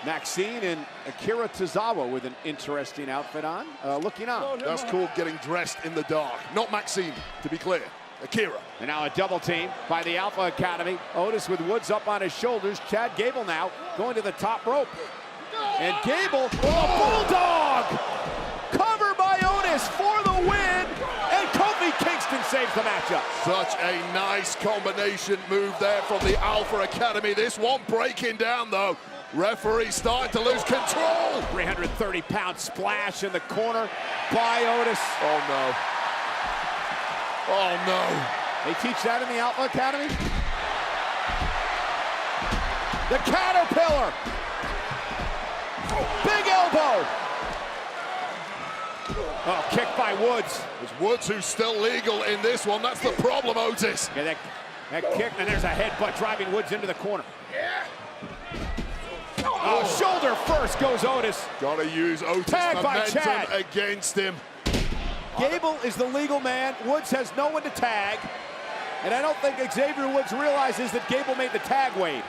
Maxine and Akira Tozawa with an interesting outfit on, looking on. That's called getting dressed in the dark. Not Maxine, to be clear. Akira. And now a double team by the Alpha Academy. Otis with Woods up on his shoulders. Chad Gable now going to the top rope. And Gable, a bulldog! Cover by Otis for the win. And Kofi Kingston saves the matchup. Such a nice combination move there from the Alpha Academy. This one breaking down, though. Referee starting to lose control. 330-pound splash in the corner by Otis. Oh, no. Oh, no. They teach that in the Alpha Academy? The Caterpillar. Big elbow. Oh, kick by Woods. It's Woods who's still legal in this one. That's the problem, Otis. Yeah, that kick, and there's a headbutt driving Woods into the corner. Oh, shoulder first goes Otis. Gotta use Otis' Tag by momentum Chad. against him. Gable is the legal man. Woods has no one to tag. And I don't think Xavier Woods realizes that Gable made the tag wave.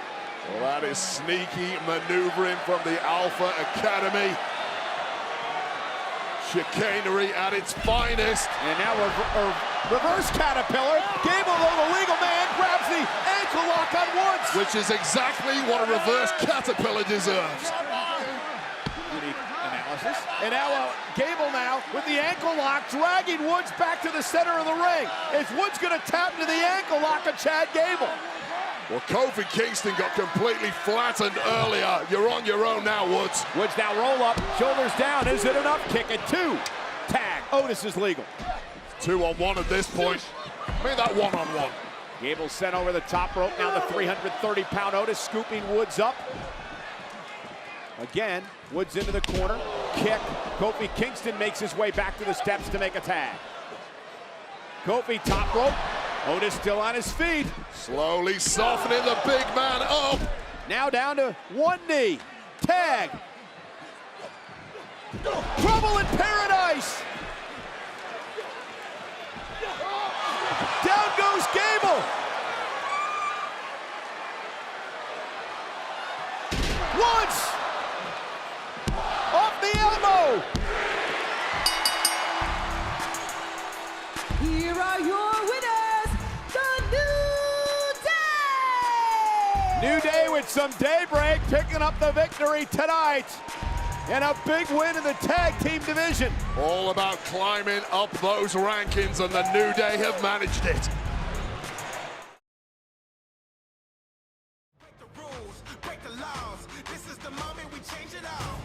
Well, that is sneaky maneuvering from the Alpha Academy. Chicanery at its finest. And now reverse Caterpillar. Gable, though the legal man, grabs the ankle lock on Woods. Which is exactly what a reverse Caterpillar deserves. Unique analysis. And now Gable now with the ankle lock, dragging Woods back to the center of the ring. Is Woods going to tap into the ankle lock of Chad Gable? Well, Kofi Kingston got completely flattened earlier. You're on your own now, Woods. Woods now roll up, shoulders down. Is it enough? Kick it, 2. Tag. Otis is legal. 2-on-1 at this point. Make that 1-on-1. Gable sent over the top rope. Now the 330-pound Otis scooping Woods up. Again, Woods into the corner. Kick. Kofi Kingston makes his way back to the steps to make a tag. Kofi top rope. Otis still on his feet. Slowly softening the big man up. Now down to one knee. Tag. Trouble in paradise. Down goes Gable. Woods. Off the elbow. Here are your winners, the New Day! New Day with some daybreak, picking up the victory tonight. And a big win in the tag team division. All about climbing up those rankings, and the New Day have managed it. Break the rules, break the laws. This is the moment we change it all.